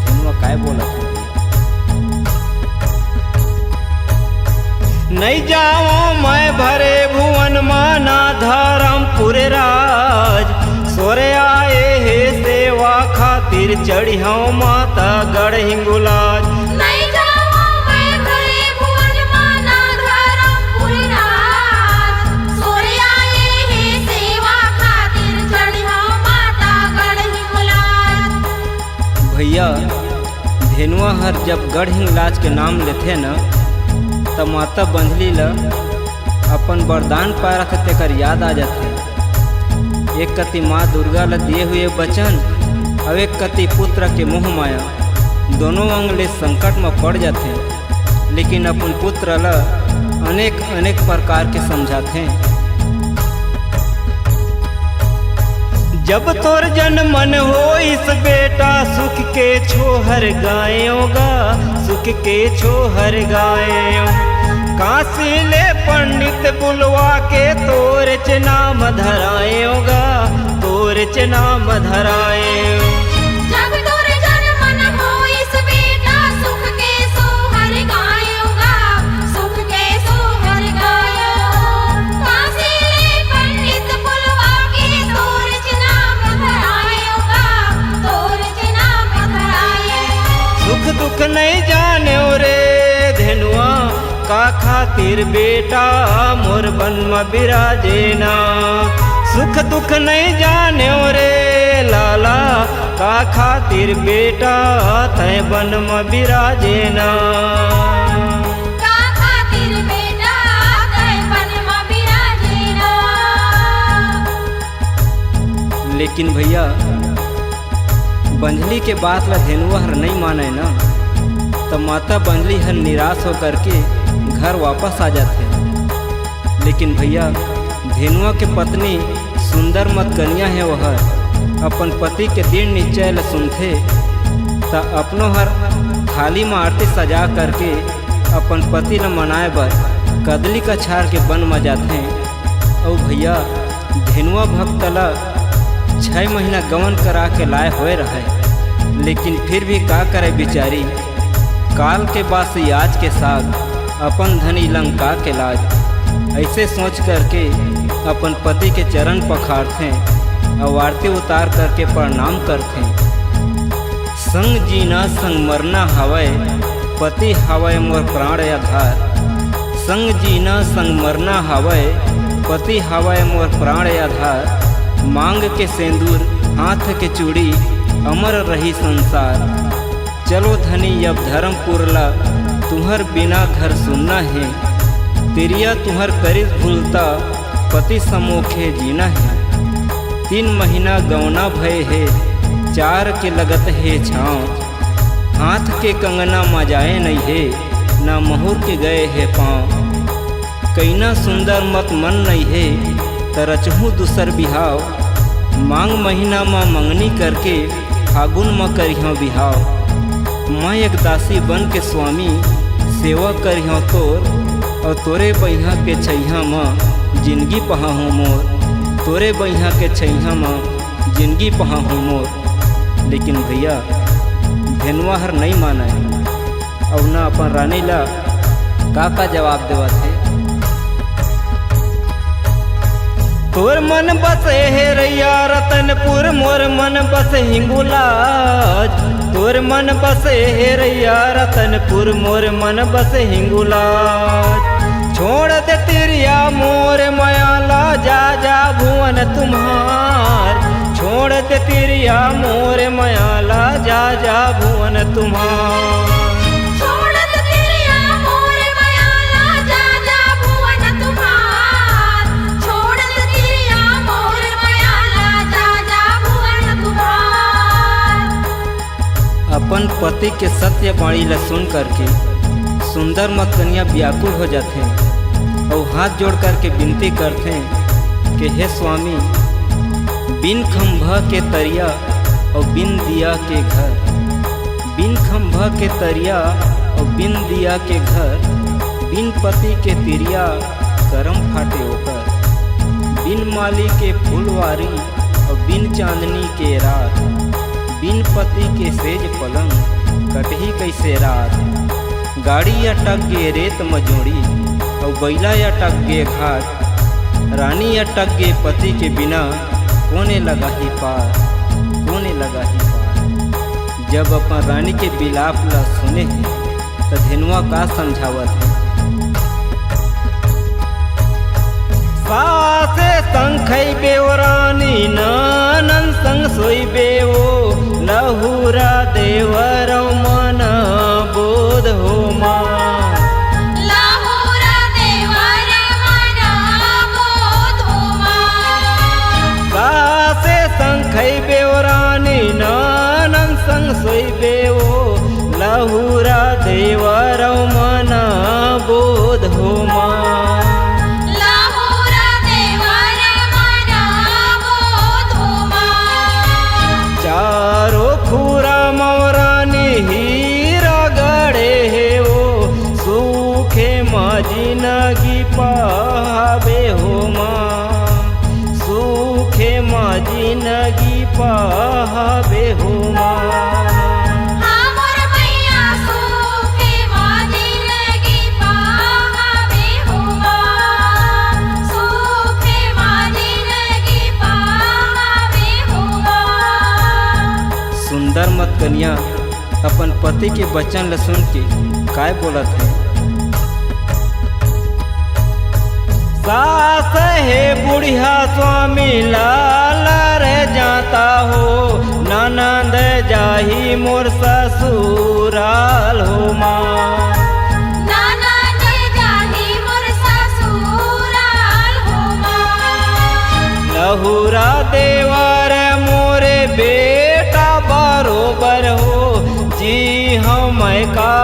धेनुआ काय बोला था, नहीं जाओ मैं भरे भुवन माना धर्मपुर राज, सोरे आए हे सेवा खातिर चढ़ियो माता गढ़ हिंगुलाज। नहीं जाऊँ मैं भरे भुवन माना धर्मपुर राज, सोरे आए हे सेवा खातिर चढ़ियो माता गढ़ हिंगुलाज। भैया धेनुआ हर जब गढ़ हिंगलाज के नाम लेते न तब माता बंधली ला अपन वरदान पाया थे तेकर याद आ जाते। एक कति माँ दुर्गा ला दिए हुए वचन और एक कति पुत्र के मोह माया, दोनों अंगले संकट में पड़ जाते, लेकिन अपन पुत्र ला अनेक अनेक प्रकार के समझाते। जब तोर जन्मन हो इस बेटा, सुख के छोहर गायोगा, सुख के छोहर गायो। काशी ले पंडित बुलवा के तोर च नाम धराएगा, तोर च नाम धराए। जब तोर जन्मन हो इस बेटा, सुख के सोहर गायोगा, सुख के सोहर गायो। काशी ले पंडित बुलवा के तोर च नाम धरायोगा, तोर च नाम धराए। सुख दुख नहीं जाने रे धेनुआ, का खातिर बेटा मोर बन में बिराजे ना। सुख दुख नहीं जाने रे लाला, का खातिर बेटा तय बन में बिराजे ना। का खातिर बेटा तय बन में बिराजे ना। लेकिन भैया बंधली के बात ला धेनुआ हर नहीं माने ना, तो माता बंधली हर निराश होकर के घर वापस आ जाते। लेकिन भैया धेनुआ के पत्नी सुंदर मत कन्या है, वह अपन पति के दृढ़ निश्चय ल सुनते त अपनो हर थाली में आरती सजा करके अपन पति ल मनाए बर कदली का छार के बन में जाते। और भैया धेनुआ भक्त ला 6 महीना गवन करा के लाए हुए रहे, लेकिन फिर भी का करे बेचारी, काल के बाद से आज के साथ अपन धनी लंका के लाज। ऐसे सोच करके अपन पति के चरण पखारते और आरती उतार करके प्रणाम करते। संग जीना संग मरना हवय, पति हवय मोर प्राण आधार। संग जीना संग मरना हवय, पति हवय मोर प्राण आधार। मांग के सिंदूर हाथ के चूड़ी, अमर रही संसार। चलो धनी अब धर्मपुर ला, तुम्हर बिना घर सुनना है। तिरिया तुम्हर करिस भूलता, पति समोखे जीना है। 3 महीना गौना भय है, 4 के लगत है छाँव। हाथ के कंगना मजाए नहीं है, ना महुर के गए है पाँव। कैना सुंदर मत मन नहीं है, तरचहूँ दूसर बिहाव। मांग महीना में मंगनी करके, फागुन में करियों बिहाव। मैं एक दासी बन के स्वामी, सेवा करियों तोर। और तोरे बहिया के छैया में जिंदगी पहाहूँ मोर, तोरे बहिया के छैया में जिंदगी पहाहूँ मोर। लेकिन भैया धेनुआ हर नहीं माना है, और न अपन रानी ला का जवाब देवा थे। तोर मन बसे हे रैया रतनपुर मोर मन बसे हिंगुलाज तोर मन बसे हे रैया रतनपुर मोर मन बसे हिंगुलाज छोड़ दे तिरिया मोर मयाला जा जा भुवन तुम्हार छोड़ दे तिरिया मोर मयाला जा जा भुवन तुम्हार छोड़त तिरिया मोर मयाला जा जा भुवन तुम्हार छोड़त तिरिया मोर मयाला जा जा भुवन तुम्हार। अपन पति के सत्य वाणी ला सुन करके सुंदर मत कन्या व्याकुल हो जाते और हाथ जोड़ करके विनती करते कि हे स्वामी बिन खंभा के तरिया और बिन दिया के घर बिन खंभा के तरिया और बिन दिया के घर बिन पति के तिरिया करम फाटे होकर बिन माली के फूलवारी और बिन चांदनी के रात बिन पति के सेज पलंग कटही कैसे रात गाड़ी अटक गे रेत मजोड़ी और बैला अटक गे घाट रानी अटक गे पति के बिना कोने लगा ही पार कोने लगा ही पार। जब अपन रानी के बिलाप ला सुने हैं तो धेनुआ का समझावत है सासे संखै बेओ रानी ननन संग सोई बेओ लहुरा देवर मन बोध हो माँ लाहुरा देवर मना बोध हो माँ सासे संखै बेओ रानी ननन संग सोई बेओ लहुरा देवर मन बोध हो माँ लाहुरा देवर मना बोध हो माँ चारो खुरा मौरानी हीरा गड़े हे वो सूखे माजी नगी पावे हो माँ सूखे माजी नगी पावे हो माँ हमर मैया सूखे माजी लगी पावे हो माँ सूखे माजी लगी पावे हो माँ। सुंदर मत कन्या अपन पति के वचन ल सुन के काय बोलत है सास है बुढ़िया स्वामी लाल रे जाता हो ननंद जाही मोर ससुराल हो माँ ननद जाही मोर ससुराल हो माँ लहुरा देवर मोरे बेटा बरोबर हो जी हम का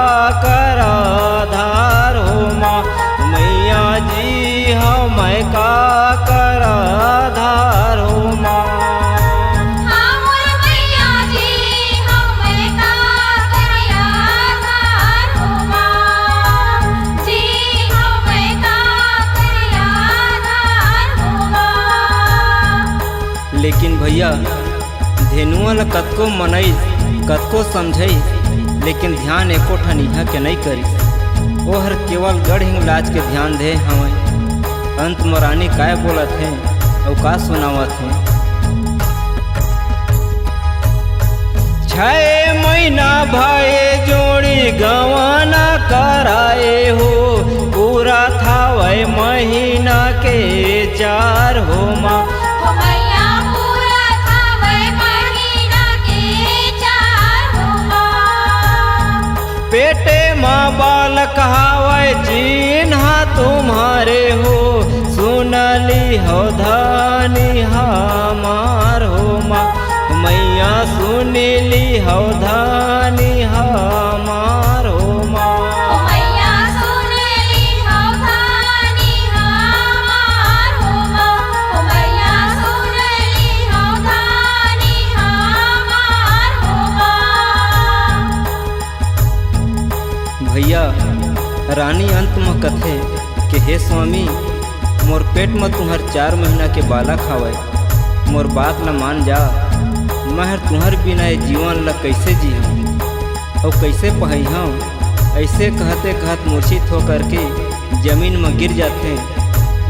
करा धार हो माँ मैया जी हम का करा धार हो माँ हमर मैया जी हमें का करिया धार हो माँ जी हमें का करिया धार हो माँ। लेकिन भैया धेनुआ ल कतको मनई कतको समझई लेकिन ध्यान एको ठन इहा के नहीं करी वो हर केवल गढ़ हिंगलाज के ध्यान दे हमें अंत मोरानी काय बोलत है और का सुनावत है 6 महीना भये जोड़ी गवाना कराए हो पूरा था वह महीना के 4 हो माँ हो मैया पूरा था वह महीना के 4 हो माँ पेटे माँ बाल कहावे चिन्हा तुम्हारे हो सुनली हो धानी हमार हो माँ मैया सुनली हो धानी हमार हो माँ हो मैया सुनली हो धानी हमार हो माँ हो मैया सुनली हो धानी हमार हो माँ। भैया रानी अंत में कथे कि हे स्वामी मोर पेट में तुम्हार 4 महीना के बाला खावे मोर बात ल मान जा मैं तुम्हार बिना ये जीवन ल कैसे जी और कैसे पहई हम ऐसे कहते कहत मूर्छित होकर के जमीन में गिर जाते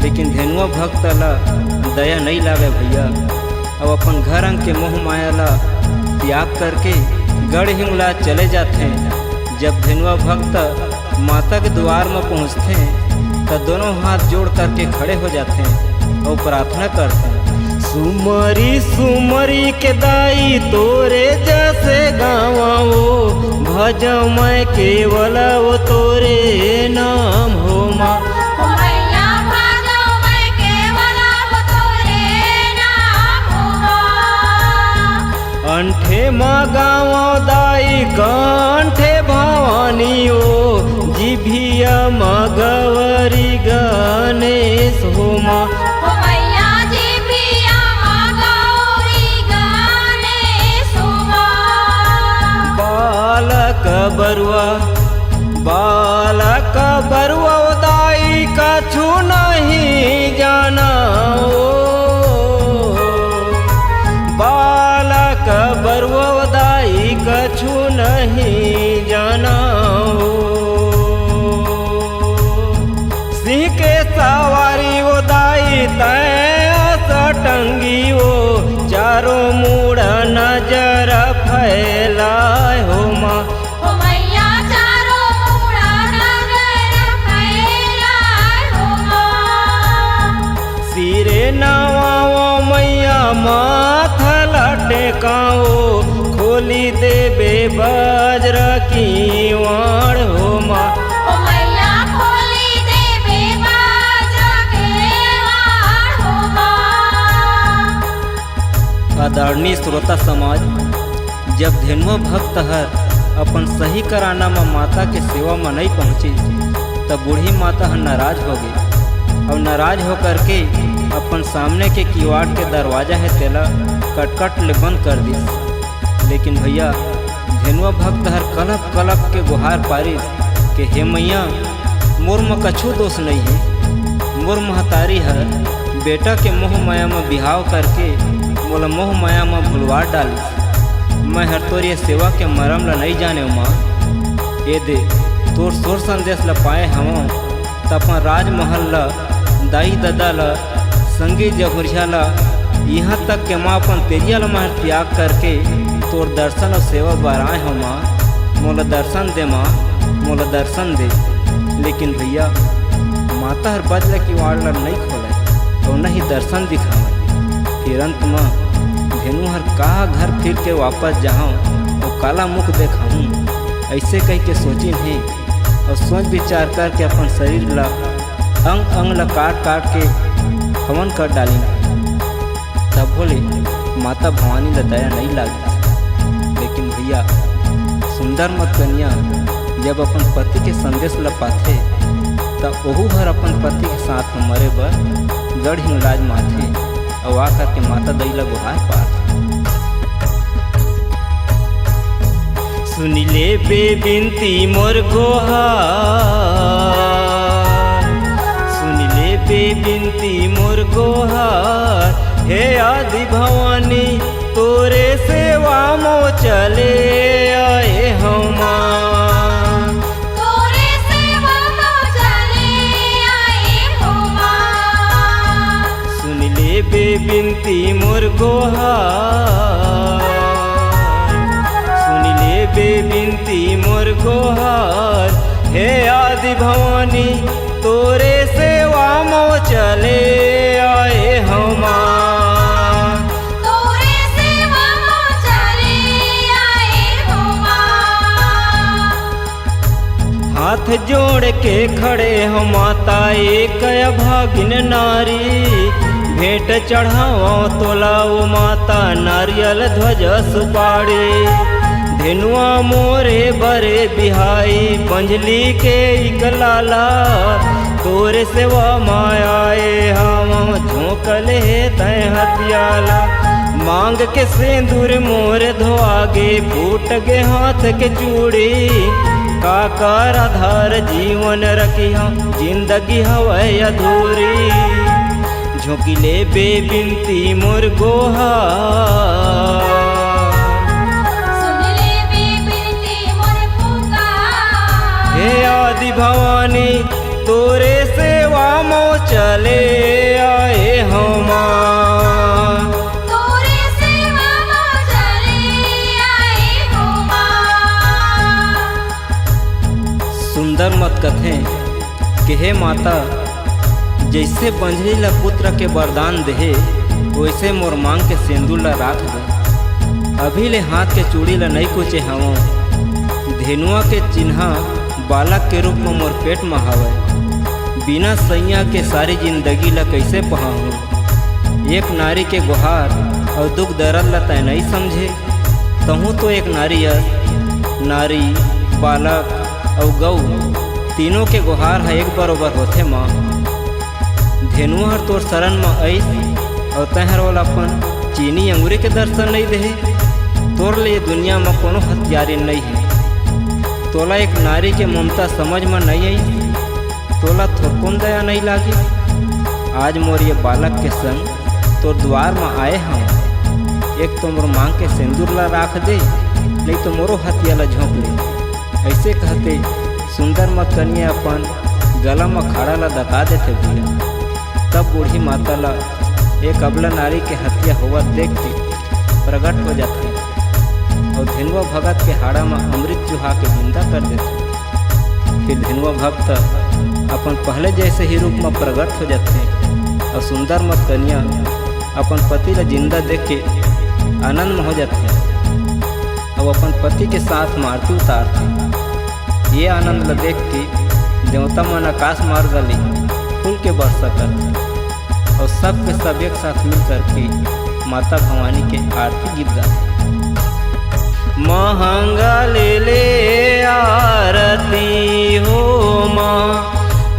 लेकिन धेनुआ भक्त ला दया नहीं लागे भैया। अब अपन घर अंग के मोह माया ला त्याग करके गढ़ हिंगला चले जाते हैं। जब धेनुआ भक्त माता के द्वार में पहुँचते हैं तो दोनों हाथ जोड़ करके खड़े हो जाते हैं और प्रार्थना करते हैं। सुमरी सुमरी के दाई तोरे जैसे गावा वो भज मैं केवल वो तोरे नाम हो माँ। मैया भाजो मैं केवल वो तोरे नाम हो। अंठे माँ गावा दाई कंठे भवानी ओ जिभिया माँ गवरी गणेश हो माँ। मैया जी पिया माँ गौरी गणेश हो। बालक बरुआ दाई कछु नहीं जाना ओ। बालक बरुआ दाई कछु नहीं जाना ओ। सिंह के सवारी वो दाई तय सटंगी वो चारों मुड़ नजर फैलाए हो माँ। मैया चारों मुड़ा नजर फैलाए हो। सिरे नवाओ मैया माथा लटकाओ खोली देबे वज्र की वाण हो माँ। मैया खोली देबे वज्र के वाण हो। आदरणीय श्रोता समाज, जब धेनुआ भक्त हर अपन सही कराना में माता के सेवा में नहीं पहुँची तब बूढ़ी माता हर नाराज हो गई और नाराज होकर के अपन सामने के किवाड़ के दरवाजा है तेला कटकट ले बंद कर दी। लेकिन भैया धेनुआ भक्त हर कलप कलप के गुहार पारिस कि हे मैया मोर में कछु दोष नहीं है। मोर महतारी है बेटा के मोह माया में बिहाव करके मोला मोह माया में भुलवा डाली। मैं हर तोर ये सेवा के मरम ला नहीं जाने माँ। ये दे तोर सोर संदेश ला पाए हम तो अपन राजमहल ला दाई दादा ला संगी जहुरिया ला यहाँ तक के माँ अपन तेरिया ला महर त्याग करके तोर दर्शन और सेवा बराए हो माँ। मोला दर्शन दे माँ, मोला दर्शन दे। लेकिन भैया माता हर बदला की वाड़ ला नहीं खोले तो नहीं दर्शन दिखावे। फिर अंत में धेनु हर कहा घर फिर के वापस जाऊँ और काला मुख देखाऊँ ऐसे कह के सोची नहीं और सोच विचार करके अपन शरीर ला अंग अंग ला काट काट के हवन कर डाली। तब बोले माता भवानी ला दया नहीं लागी। लेकिन भैया सुंदर मत कन्या जब अपन पति के संदेश ला पाथे तब ओहू हर अपन पति के साथ में मरे बर गढ़ हिंगलाज माथे और आ करके माता दई ला गुहार पार। सुनी ले बे बिनती मोर गोहार, सुनी ले बे बिनती मोर गोहार। हे आदि भवानी तोरे सेवा मो चले आए हम। तोरे सेवा में चले आए हो। सुन ले बे बिनती मोर गोहार, सुन ले बे बिनती मोर गोहार। हे आदि भवानी तोरे सेवा मो चले आए हम। तोरे सेवा में चले आए हो। हाथ जोड़ के खड़े हो माता एक अभागिन नारी। भेंट चढ़ाओ तोलाओ माता नारियल ध्वज सुपाड़ी। धेनुआ मोरे बरे बिहाई पंजली के इकलाला। तोरे सेवा मायाए हम झोंकले तय हथियाला। मांग के सिंदूर मोर धोआगे फूट गे हाथ के चूड़ी। काकर आधार जीवन रखी हम जिंदगी हवै अधूरी। झोंकी ले बे बिनती मोर गोहार। सुन ले बे बिनती मोर पुकार। हे आदि भवानी तोरे सेवा मो चले आए हो माँ। तोरे सेवा माँ चले आए हो माँ। सुंदर मत कथें कि हे माता, जैसे बंझली ला पुत्र के वरदान देहे वैसे मोर मांग के सिंदूर ला राख दे। अभी ले हाथ के चूड़ी ला नहीं कुचे हवों, धेनुआ के चिन्हा बालक के रूप में मोर पेट में हवै। बिना सैया के सारी जिंदगी ला कैसे पहाऊँ। एक नारी के गुहार और दुख दर्द ला तय नहीं समझे, तहूँ तो एक नारी बालक और गौ तीनों के गुहार है एक बरोबर होते माँ। धेनुआ हर तोर शरण में आई और तहर वाला अपन चीनी अंगूरी के दर्शन नहीं दे। तोर लिए दुनिया में कोनो हथियारी नहीं है। तोला एक नारी के ममता समझ में नहीं आई, तोला थोरकुन दया नहीं लागी। आज मोर ये बालक के संग तोर द्वार में आए हम। एक तो मोर मांग के सिंदूर ला राख दे, नहीं तो मोरो हथिया ला झोंक ले। ऐसे कहते सुंदर मत कन्या अपन गला में खाड़ा ला दका देते भैया। तब बूढ़ी माता ला एक अबला नारी के हत्या हुआ देख के प्रकट हो जाते और धेनुआ भगत के हाड़ा में अमृत चुहा के जिंदा कर देते। फिर धेनुआ भक्त अपन पहले जैसे ही रूप में प्रकट हो जाते और सुंदर मत कन्या अपन पति ला जिंदा देख के आनंद में हो जाते और अपन पति के साथ आरती उतारते। ये आनंद ला देख के देवता मन आकाश मार्ग ली फूल के वर्षा करते और सब के सब एक साथ मिल करके माता भवानी के आरती गीत गाते। महंगा ले आरती हो माँ,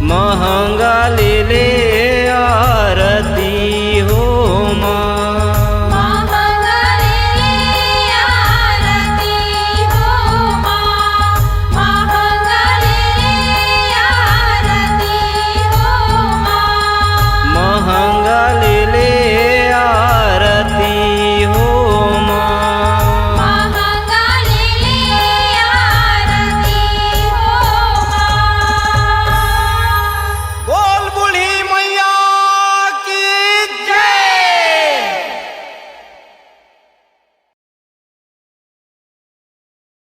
महंगा ले